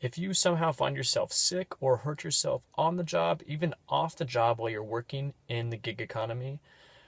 If you somehow find yourself sick or hurt yourself on the job, even off the job while you're working in the gig economy,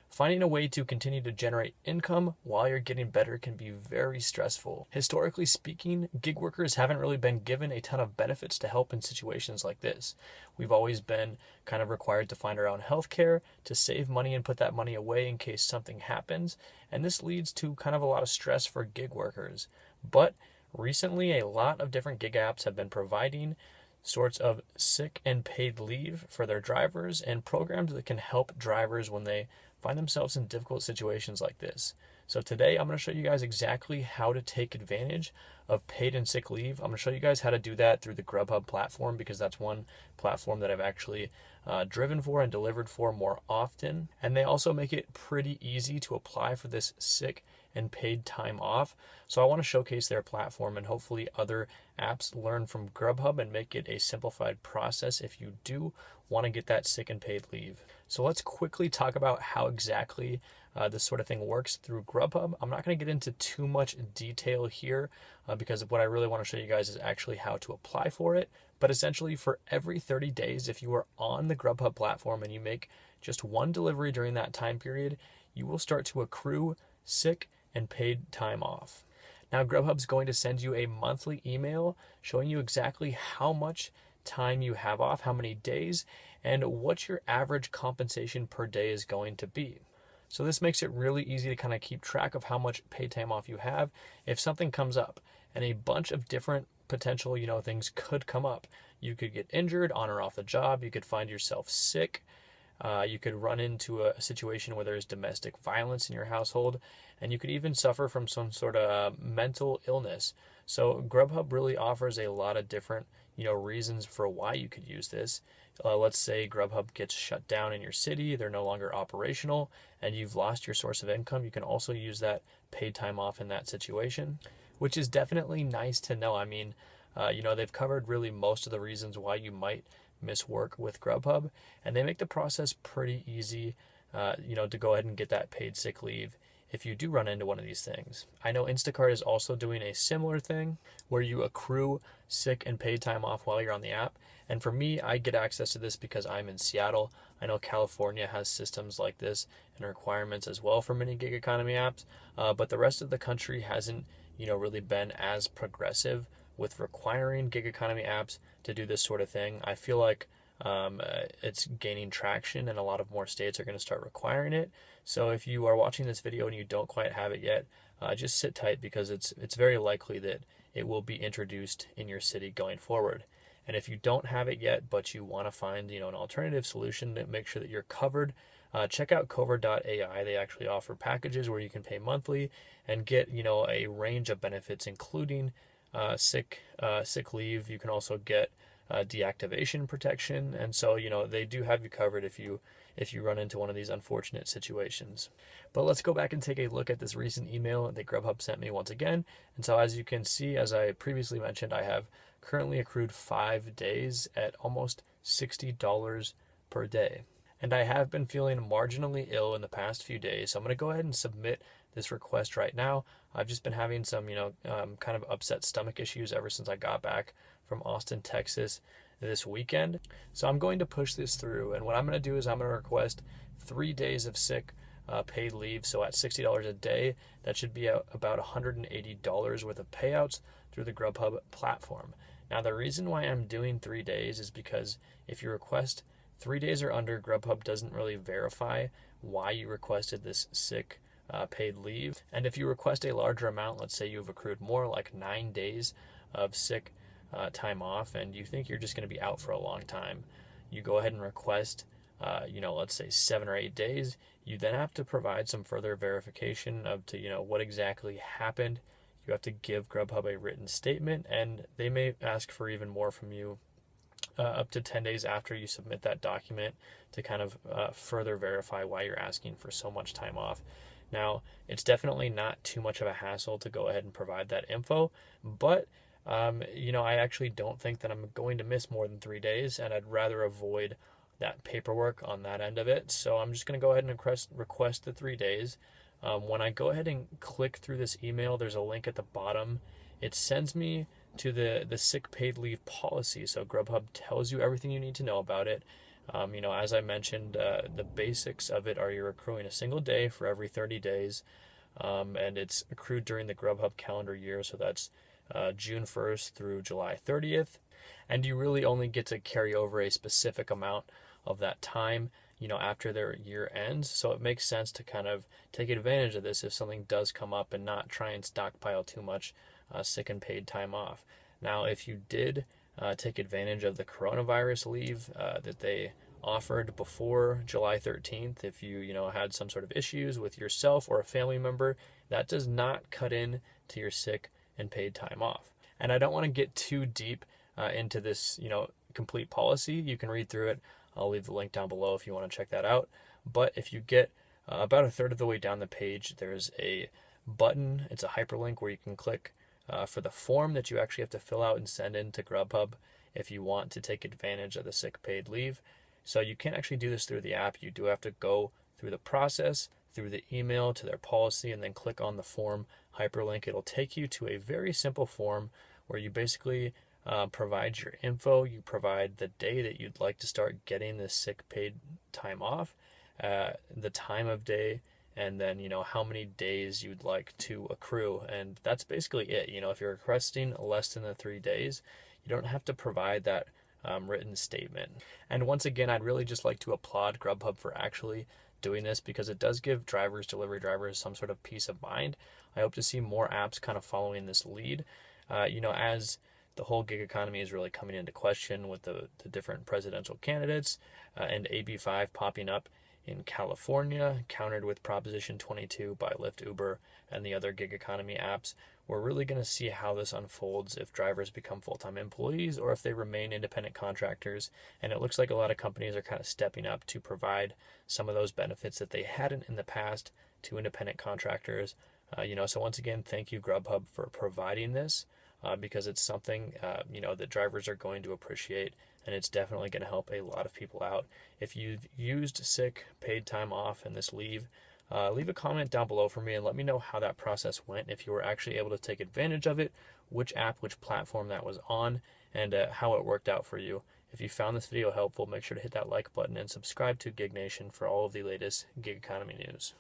finding a way to continue to generate income while you're getting better can be very stressful. Historically speaking, gig workers haven't really been given a ton of benefits to help in situations like this. We've always been kind of required to find our own health care, to save money and put that money away in case something happens, and this leads to kind of a lot of stress for gig workers. But recently, a lot of different gig apps have been providing sorts of sick and paid leave for their drivers and programs that can help drivers when they find themselves in difficult situations like this. So today I'm going to show you guys exactly how to take advantage of paid and sick leave. I'm going to show you guys how to do that through the Grubhub platform, because that's one platform that I've actually driven for and delivered for more often. And they also make it pretty easy to apply for this sick and paid time off. So I want to showcase their platform, and hopefully other apps learn from Grubhub and make it a simplified process if you do want to get that sick and paid leave. So let's quickly talk about how exactly this sort of thing works through Grubhub. I'm not going to get into too much detail here because what I really want to show you guys is actually how to apply for it. But essentially, for every 30 days, if you are on the Grubhub platform and you make just one delivery during that time period, you will start to accrue sick and paid time off. Now, Grubhub's going to send you a monthly email showing you exactly how much time you have off, how many days, and what your average compensation per day is going to be. So this makes it really easy to kind of keep track of how much paid time off you have if something comes up. And a bunch of different potential, things could come up. You could get injured on or off the job. You could find yourself sick. You could run into a situation where there's domestic violence in your household, and you could even suffer from some sort of mental illness. So Grubhub really offers a lot of different, reasons for why you could use this. Let's say Grubhub gets shut down in your city, they're no longer operational, and you've lost your source of income. You can also use that paid time off in that situation, which is definitely nice to know. I mean, they've covered really most of the reasons why you might miss work with Grubhub, and they make the process pretty easy, to go ahead and get that paid sick leave if you do run into one of these things. I know Instacart is also doing a similar thing where you accrue sick and paid time off while you're on the app. And for me, I get access to this because I'm in Seattle. I know California has systems like this and requirements as well for many gig economy apps, but the rest of the country hasn't, really been as progressive with requiring gig economy apps to do this sort of thing. I feel like it's gaining traction, and a lot of more states are going to start requiring it. So if you are watching this video and you don't quite have it yet, just sit tight, because it's very likely that it will be introduced in your city going forward. And if you don't have it yet, but you want to find an alternative solution to make sure that you're covered, check out Cover.ai. They actually offer packages where you can pay monthly and get a range of benefits, including sick leave. You can also get deactivation protection, and so they do have you covered if you run into one of these unfortunate situations. But let's go back and take a look at this recent email that Grubhub sent me once again. And so as you can see, as I previously mentioned, I have currently accrued 5 days at almost $60 per day. And I have been feeling marginally ill in the past few days, so I'm going to go ahead and submit this request right now. I've just been having some, kind of upset stomach issues ever since I got back from Austin, Texas this weekend. So I'm going to push this through, and what I'm going to do is I'm going to request 3 days of sick paid leave. So at $60 a day, that should be about $180 worth of payouts through the Grubhub platform. Now, the reason why I'm doing 3 days is because if you request 3 days or under, Grubhub doesn't really verify why you requested this sick paid leave. And if you request a larger amount, let's say you've accrued more, like 9 days of sick time off, and you think you're just going to be out for a long time, you go ahead and request, let's say 7 or 8 days. You then have to provide some further verification of what exactly happened. You have to give Grubhub a written statement, and they may ask for even more from you up to 10 days after you submit that document to kind of further verify why you're asking for so much time off. Now, it's definitely not too much of a hassle to go ahead and provide that info, but I actually don't think that I'm going to miss more than 3 days, and I'd rather avoid that paperwork on that end of it. So I'm just going to go ahead and request the 3 days. When I go ahead and click through this email, there's a link at the bottom. It sends me to the sick paid leave policy. So Grubhub tells you everything you need to know about it. As I mentioned, the basics of it are you're accruing a single day for every 30 days, and it's accrued during the Grubhub calendar year. So that's June 1st through July 30th. And you really only get to carry over a specific amount of that time, after their year ends. So it makes sense to kind of take advantage of this if something does come up and not try and stockpile too much sick and paid time off. Now, if you did take advantage of the coronavirus leave that they offered before July 13th, if you, had some sort of issues with yourself or a family member, that does not cut in to your sick and paid time off. And I don't want to get too deep into this, complete policy. You can read through it. I'll leave the link down below if you want to check that out. But if you get about a third of the way down the page, there's a button. It's a hyperlink where you can click for the form that you actually have to fill out and send in to Grubhub if you want to take advantage of the sick paid leave. So you can't actually do this through the app. You do have to go through the process, through the email to their policy, and then click on the form hyperlink. It'll take you to a very simple form where you basically provide your info. You provide the day that you'd like to start getting this sick paid time off, the time of day, and then how many days you'd like to accrue. And that's basically it. If you're requesting less than the 3 days, you don't have to provide that written statement. And once again, I'd really just like to applaud Grubhub for actually doing this, because it does give delivery drivers some sort of peace of mind. I hope to see more apps kind of following this lead. As the whole gig economy is really coming into question with the different presidential candidates and AB5 popping up in California, countered with Proposition 22 by Lyft, Uber, and the other gig economy apps. We're really going to see how this unfolds, if drivers become full-time employees or if they remain independent contractors. And it looks like a lot of companies are kind of stepping up to provide some of those benefits that they hadn't in the past to independent contractors. So once again, thank you, Grubhub, for providing this. Because it's something, that drivers are going to appreciate, and it's definitely going to help a lot of people out. If you've used sick paid time off and this leave, leave a comment down below for me and let me know how that process went, if you were actually able to take advantage of it, which app, which platform that was on, and how it worked out for you. If you found this video helpful, make sure to hit that like button and subscribe to Gig Nation for all of the latest gig economy news.